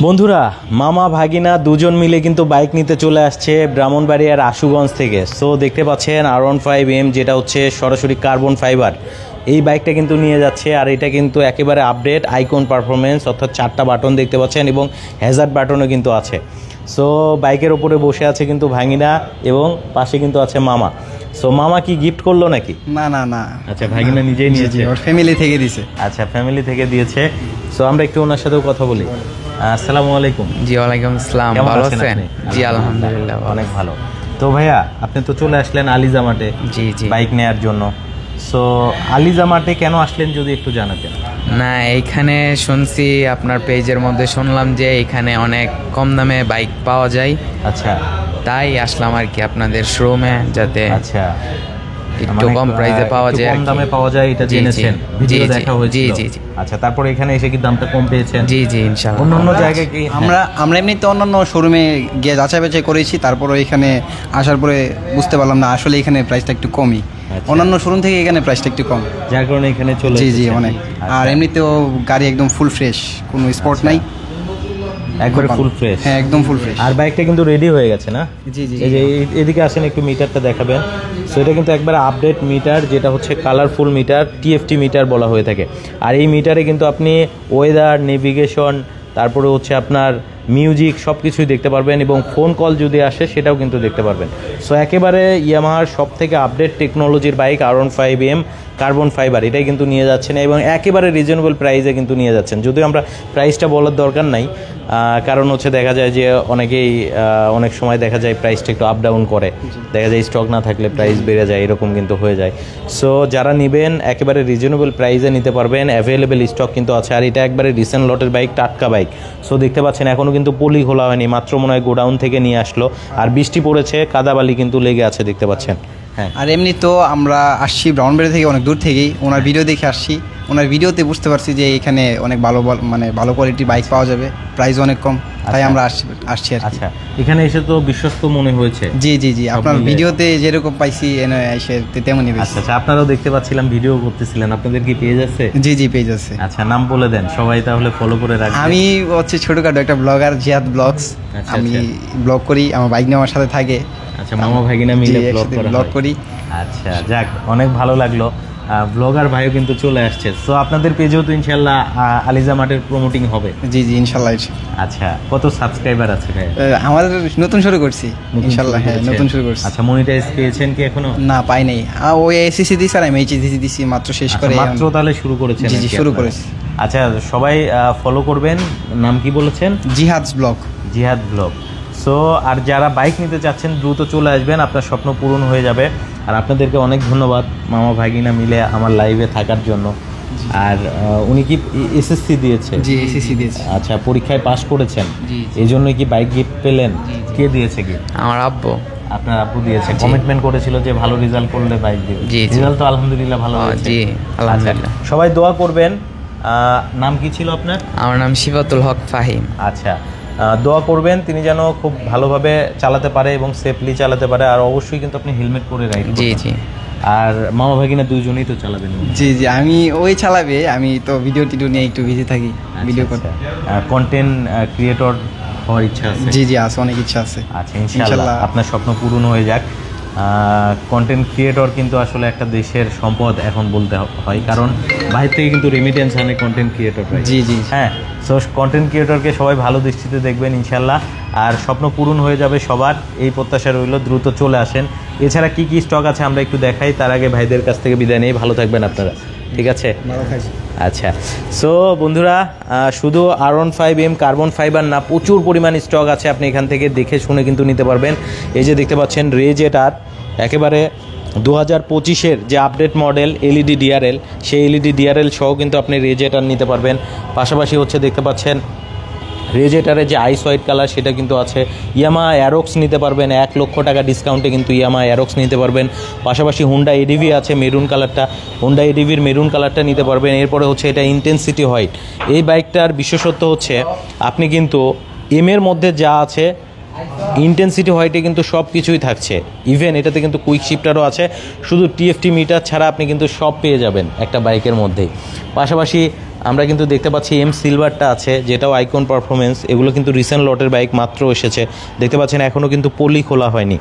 বন্ধুরা মামা ভাগিনা দুজন মিলে কিন্তু বাইক নিতে চলে আসছে ব্রাহ্মণবাড়িয়ার আশুগঞ্জ থেকে। সো দেখতে পাচ্ছেন R15M, যেটা হচ্ছে সরাসরি কার্বন ফাইবার। এই বাইকটা কিন্তু নিয়ে যাচ্ছে, আর এটা কিন্তু একেবারে আপডেট আইকন পারফরমেন্স, অর্থাৎ 4টা বাটন দেখতে পাচ্ছেন এবং হ্যাজার্ড বাটনও কিন্তু আছে। সো বাইকের ওপরে বসে আছে কিন্তু ভাগিনা এবং পাশে কিন্তু আছে মামা। সো মামা কি গিফট করলো নাকি? না না না, আচ্ছা ভাগিনা নিজেই নিয়েছে, ওর ফ্যামিলি থেকে দিয়েছে। আচ্ছা ফ্যামিলি থেকে দিয়েছে। সো আমরা একটু ওনার সাথেও কথা বলি। আসসালামু আলাইকুম। জি ওয়ালাইকুম আসসালাম, ভালো আছেন? জি আলহামদুলিল্লাহ অনেক ভালো। তো ভাইয়া আপনি তো চলে আসলেন আলিজা মার্টে জি জি বাইক নেওয়ার জন্য। সো আলিজা মার্টে কেন আসলেন যদি একটু জানাতেন। না, এইখানে শুনছি আপনার পেজের মধ্যে শুনলাম যে এখানে অনেক কম দামে বাইক পাওয়া যায়। আচ্ছা তাই আসলাম আর কি আপনাদের শোরুমে, যাতে আচ্ছা একটু কম প্রাইসে পাওয়া যায়, কম দামে পাওয়া যায় এটা জেনেছেন, ভিডিও দেখা হয়েছে। জি জি জি। আচ্ছা তারপরে এখানে এসে কি দামটা কম পেয়েছেন? জি জি ইনশাআল্লাহ। অন্যান্য জায়গায় কি আমরা এমনিতে অন্যান্য শোরুমে গিয়ে যাচাই বাছাই করেছি, তারপরে এখানে আসার পরে বুঝতে পারলাম না আসলে এখানে প্রাইসটা একটু কমই। অন্যান্য শোরুম থেকে এখানে প্রাইসটা একটু কম, যার কারণে এখানে চলে জি জি অনেক। আর এমনিতেও গাড়ি একদম ফুল ফ্রেশ, কোনো স্পট নাই, একবারে ফুল ফ্রেশ। হ্যাঁ একদম ফুল ফ্রেশ। আর বাইকটা কিন্তু রেডি হয়ে গেছে না? জি জি। এই যে এদিকে আসেন একটু মিটারটা দেখাবেন। সো এটা কিন্তু একবার আপডেট মিটার, যেটা হচ্ছে কালারফুল মিটার, টিএফটি মিটার বলা হয়ে থাকে। আর এই মিটারে কিন্তু আপনি ওয়েদার, নেভিগেশন, তারপরে হচ্ছে আপনার মিউজিক সব কিছুই দেখতে পারবেন এবং ফোন কল যদি আসে সেটাও কিন্তু দেখতে পারবেন। সো একেবারে ইয়ামাহার সব থেকে আপডেট টেকনোলজির বাইক R15M কার্বন ফাইবার, এটাই কিন্তু নিয়ে যাচ্ছেন এবং একেবারে রিজনেবল প্রাইসে কিন্তু নিয়ে যাচ্ছেন। যদিও আমরা প্রাইসটা বলার দরকার নাই, কারণ হচ্ছে দেখা যায় যে অনেকেই অনেক সময় দেখা যায় প্রাইসটা একটু আপ ডাউন করে, দেখা যায় স্টক না থাকলে প্রাইস বেড়ে যায়, এরকম কিন্তু হয়ে যায়। সো যারা নেবেন একেবারে রিজনেবল প্রাইসে নিতে পারবেন, অ্যাভেলেবেল স্টক কিন্তু আছে। আর এটা একবারে রিসেন্ট লটের বাইক, টাটকা বাইক। সো দেখতে পাচ্ছেন এখনও কিন্তু পলি খোলা হয়নি, মাত্র মনে হয় গোডাউন থেকে নিয়ে আসলো। আর বৃষ্টি পড়েছে, কাদাবালি কিন্তু লেগে আছে দেখতে পাচ্ছেন। হ্যাঁ, আর এমনি তো আমরা আসছি ব্রাউনবাড়ি থেকে, অনেক দূর থেকেই ওনার ভিডিও দেখে আসছি। ওনার ভিডিওতে বুঝতে পারছি যে এখানে অনেক ভালো ভালো কোয়ালিটির বাইক পাওয়া যাবে, প্রাইস অনেক কম, তাই আমরা আসছি আর কি। আচ্ছা এখানে এসে তো বিশ্বস্ত মনে হয়েছে। জি জি জি, আপনার ভিডিওতে যেরকম পাইছি এসে তেমনই বেশি। আচ্ছা আপনারাও দেখতে পাচ্ছিলাম ভিডিও করতেছিলেন, আপনাদের কি পেজ আছে? জি জি পেজ আছে। আচ্ছা নাম বলে দেন, সবাই তাহলে ফলো করে রাখবে। আমি হচ্ছে ছোটখাটো একটা ব্লগার, জিহাদ ব্লগস। আমি ব্লগ করি, আমার বাইক নিয়ে আমার সাথে থাকে। আচ্ছা মামা ভাগিনা মিলে ব্লগ করি। আচ্ছা যাক, অনেক ভালো লাগলো। ব্লগার ভাইও কিন্তু চলে আসছে। সো আপনাদের পেজেও তো ইনশাল্লাহ আলিজা মার্টের প্রমোটিং হবে। জি জি ইনশাল্লাহ। আচ্ছা কত সাবস্ক্রাইবার আছে ভাই? আমাদের নতুন শুরু করছি ইনশাল্লাহ। হ্যাঁ নতুন শুরু করছি। আচ্ছা মনিটাইজ পেয়েছেন কি এখনো? না পাই নাই, ওই এসিসি দিছি আর আমি এইচএসসি দিছি, মাত্র শেষ করে। মাত্র তাহলে শুরু করেছেন? জি জি শুরু করেছি। আচ্ছা সবাই ফলো করবেন। নাম কি বলেছেন? জিহাদ ব্লগ। জিহাদ ব্লগ। সো আর যারা বাইক নিতে চাচ্ছেন দ্রুত চলে আসবেন, আপনার স্বপ্ন পূরণ হয়ে যাবে। আর আপনাদেরকে অনেক ধন্যবাদ মামা ভাগিনা মিলে আমার লাইভে থাকার জন্য। আর উনি কি এসএসসি দিয়েছে? জি এসএসসি দিয়েছে। আচ্ছা পরীক্ষায় পাস করেছেন, এই জন্যই কি বাইক গিফট পেলেন? কে দিয়েছে গিফট? আমার আব্বু। আপনার আব্বু দিয়েছে, কমিটমেন্ট করেছিল যে ভালো রেজাল্ট করলে বাইক দিবে। রেজাল্ট তো আলহামদুলিল্লাহ ভালো হয়েছে। জি আলহামদুলিল্লাহ। সবাই দোয়া করবেন। নাম কি ছিল আপনার? আমার নাম শিফাতুল হক ফাহিম। আচ্ছা দোয়া করবেন তিনি যেন খুব ভালোভাবে চালাতে পারে এবং সেফলি চালাতে পারে। আর অবশ্যই কিন্তু আপনি হেলমেট পরে রাইড করবেন। জি জি। আর মামা ভাগিনা দুইজনেই তো চালাবেন? জি জি, আমি ওই চালাবে, আমি তো ভিডিও টিডিও নিয়ে একটু বিজি থাকি, ভিডিও করতে। কন্টেন্ট ক্রিয়েটর হওয়ার ইচ্ছা আছে? জি জি আছে, অনেক ইচ্ছা আছে। আচ্ছা ইনশাআল্লাহ আপনার স্বপ্ন পূরণ হয়ে যাক। কন্টেন্ট ক্রিয়েটর কিন্তু আসলে একটা দেশের সম্পদ এখন বলতে হয়, কারণ বাইরে থেকে কিন্তু রেমিটেন্স আনে কন্টেন্ট ক্রিয়েটর। জি জি হ্যাঁ। সো কন্টেন্ট ক্রিয়েটরকে সবাই ভালো দৃষ্টিতে দেখবেন ইনশাল্লাহ, আর স্বপ্ন পূরণ হয়ে যাবে সবার, এই প্রত্যাশা রইল। দ্রুত চলে আসেন। এছাড়া কি কি স্টক আছে আমরা একটু দেখাই, তার আগে ভাইদের কাছ থেকে বিদায় নিয়ে ভালো থাকবেন আপনারা, ঠিক আছে? আচ্ছা সো বন্ধুরা, শুধু R15M কার্বন ফাইবার না, প্রচুর পরিমাণ স্টক আছে, আপনি এখান থেকে দেখে শুনে কিন্তু নিতে পারবেন। এই যে দেখতে পাচ্ছেন রেজেটার, একেবারে 2025-এর যে আপডেট মডেল এলইডি ডিআরএল, সেই এলইডি ডিআরএল সহ কিন্তু আপনি রেজেটার নিতে পারবেন। পাশাপাশি হচ্ছে দেখতে পাচ্ছেন রেজেটারের যে আইস হোয়াইট কালার সেটা কিন্তু আছে। ইয়ামাহা অ্যারক্স নিতে পারবেন 1 লক্ষ টাকা ডিসকাউন্টে, কিন্তু ইয়ামাহা অ্যারক্স নিতে পারবেন। পাশাপাশি হুন্ডা এডিভি আছে মেরুন কালারটা, হুন্ডা এডিভির মেরুন কালারটা নিতে পারবেন। এরপরে হচ্ছে এটা ইন্টেন্সিটি হোয়াইট। এই বাইকটার বিশেষত্ব হচ্ছে আপনি কিন্তু এর মধ্যে যা আছে ইন্টেন্সিটি হোয়াইটে কিন্তু সব কিছুই থাকছে। ইভেন এটাতে কিন্তু কুইক শিফটারও আছে, শুধু টিএফটি মিটার ছাড়া আপনি কিন্তু সব পেয়ে যাবেন একটা বাইকের মধ্যেই। পাশাপাশি আমরা কিন্তু দেখতে পাচ্ছি এম সিলভারটা আছে, যেটাও আইকন পারফরমেন্স। এগুলো কিন্তু রিসেন্ট লটের বাইক, মাত্র এসেছে। দেখতে পাচ্ছেন এখনও কিন্তু পলি খোলা হয়নি।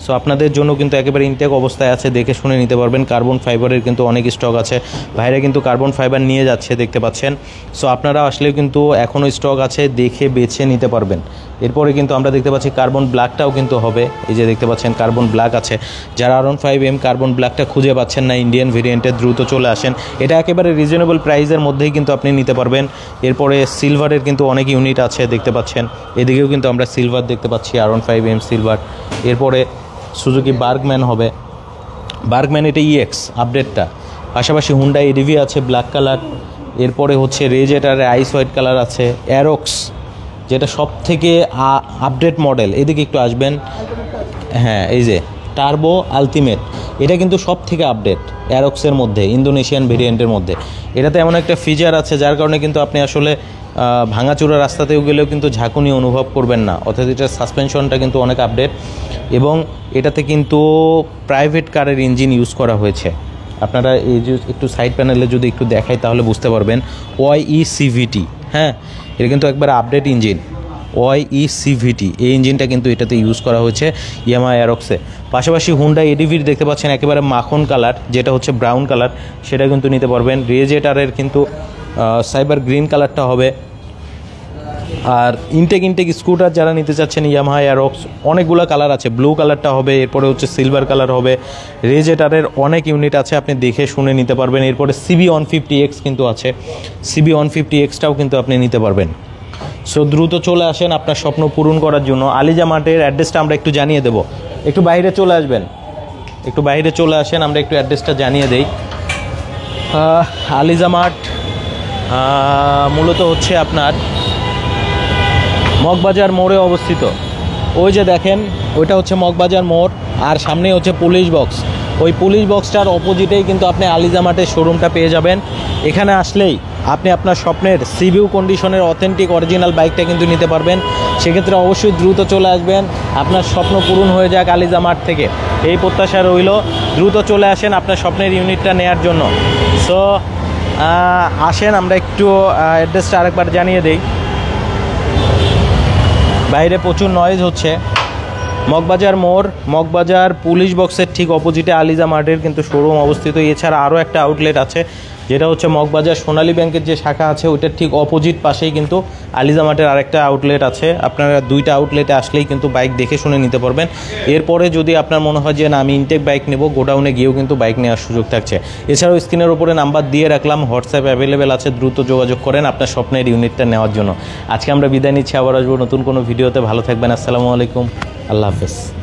সো আপনাদের জন্য কিন্তু একেবারে ইনটেক অবস্থায় আছে, দেখে শুনে নিতে পারবেন। কার্বন ফাইবারের কিন্তু অনেক স্টক আছে, ভাইরা কিন্তু কার্বন ফাইবার নিয়ে যাচ্ছে, দেখতে পাচ্ছেন। সো আপনারা আসলেও কিন্তু এখনও স্টক আছে, দেখে বেছে নিতে পারবেন। এরপরে কিন্তু আমরা দেখতে পাচ্ছি কার্বন ব্ল্যাকটাও কিন্তু হবে, এই যে দেখতে পাচ্ছেন কার্বন ব্ল্যাক আছে। যারা R15M কার্বন ব্ল্যাকটা খুঁজে পাচ্ছেন না ইন্ডিয়ান ভেরিয়েন্টে, দ্রুত চলে আসেন। এটা একেবারে রিজনেবল প্রাইসের মধ্যেই কিন্তু আপনি নিতে পারবেন। এরপরে সিলভারের কিন্তু অনেক ইউনিট আছে, দেখতে পাচ্ছেন। এদিকেও কিন্তু আমরা সিলভার দেখতে পাচ্ছি, R15M সিলভার। এরপরে সুজুকি বার্গম্যান হবে, বার্গম্যান এটা EX আপডেটটা। পাশাপাশি হুন্ডা এডিভি আছে ব্ল্যাক কালার। এরপরে হচ্ছে রেজেটারে আইস হোয়াইট কালার আছে। অ্যারক্স যেটা সব থেকে আপডেট মডেল, এদিকে একটু আসবেন। হ্যাঁ, এই যে টার্বো আলটিমেট, এটা কিন্তু সব থেকে আপডেট অ্যারক্সের মধ্যে, ইন্দোনেশিয়ান ভেরিয়েন্টের মধ্যে। এটাতে এমন একটা ফিচার আছে যার কারণে কিন্তু আপনি আসলে ভাঙাচোরা রাস্তাতেও গেলেও কিন্তু ঝাঁকুনি অনুভব করবেন না। অর্থাৎ এটার সাসপেনশনটা কিন্তু অনেক আপডেট, এবং এটাতে কিন্তু প্রাইভেট কারের ইঞ্জিন ইউজ করা হয়েছে। আপনারা এই যে একটু সাইড প্যানেলে যদি একটু দেখাই তাহলে বুঝতে পারবেন। OE CVT, হ্যাঁ, এটা কিন্তু একবার আপডেট ইঞ্জিন। OE CVT এই ইঞ্জিনটা কিন্তু এটাতে ইউজ করা হয়েছে ইয়ামাহা অ্যারক্সে। পাশাপাশি হুন্ডা এডিভির দেখতে পাচ্ছেন একেবারে মাখন কালার, যেটা হচ্ছে ব্রাউন কালার, সেটা কিন্তু নিতে পারবেন। রেজেটারের কিন্তু সাইবার গ্রিন কালারটা হবে। আর ইনটেক স্কুটার যারা নিতে চাচ্ছেন ইয়ামাহা অ্যারক্স, অনেকগুলো কালার আছে, ব্লু কালারটা হবে, এরপরে হচ্ছে সিলভার কালার হবে। রেজেটারের অনেক ইউনিট আছে, আপনি দেখে শুনে নিতে পারবেন। এরপরে CB150X কিন্তু আছে, CB150Xটাও কিন্তু আপনি নিতে পারবেন। সো দ্রুত চলে আসেন আপনার স্বপ্ন পূরণ করার জন্য। আলিজা মার্টের অ্যাড্রেসটা আমরা একটু জানিয়ে দেব, একটু বাইরে চলে আসবেন, একটু বাইরে চলে আসেন, আমরা একটু অ্যাড্রেসটা জানিয়ে দেই। আলিজা মার্ট মূলত হচ্ছে আপনার মগবাজার মোড়ে অবস্থিত। ওই যে দেখেন, ওইটা হচ্ছে মগবাজার মোড়, আর সামনে হচ্ছে পুলিশ বক্স। ওই পুলিশ বক্সটার অপোজিটেই কিন্তু আপনি আলিজা মার্টের শোরুমটা পেয়ে যাবেন। এখানে আসলেই আপনি আপনার স্বপ্নের সিভিউ কন্ডিশনের অথেন্টিক অরিজিনাল বাইকটা কিন্তু নিতে পারবেন। সেক্ষেত্রে অবশ্যই দ্রুত চলে আসবেন, আপনার স্বপ্ন পূরণ হয়ে যাক আলিজা মার্ট থেকে, এই প্রত্যাশা রইল। দ্রুত চলে আসেন আপনার স্বপ্নের ইউনিটটা নেয়ার জন্য। সো আসেন, আমরা একটু অ্যাড্রেসটা আরেকবার জানিয়ে দিই। বাইরে প্রচুর নয়েজ হচ্ছে। মগবাজার মোড়, মগবাজার পুলিশ বক্সের ঠিক অপোজিটে আলিজা মার্টের কিন্তু শোরুম অবস্থিত। এছাড়া আরও একটা আউটলেট আছে, যেটা হচ্ছে মগবাজার সোনালী ব্যাংকের যে শাখা আছে ওইটার ঠিক অপোজিট পাশেই কিন্তু আলিজা মার্টের আরেকটা আউটলেট আছে। আপনারা দুইটা আউটলেটে আসলেই কিন্তু বাইক দেখে শুনে নিতে পারবেন। এরপরে যদি আপনার মনে হয় যে না আমি ইনটেক বাইক নেব, গোডাউনে গিয়েও কিন্তু বাইক নেওয়ার সুযোগ থাকছে। এছাড়াও স্ক্রিনের উপরে নাম্বার দিয়ে রাখলাম, হোয়াটসঅ্যাপ অ্যাভেলেবেল আছে, দ্রুত যোগাযোগ করেন আপনার স্বপ্নের ইউনিটটা নেওয়ার জন্য। আজকে আমরা বিদায় নিচ্ছি, আবার আসবো নতুন কোনো ভিডিওতে। ভালো থাকবেন, আসসালামু আলাইকুম, আল্লাহ হাফেজ।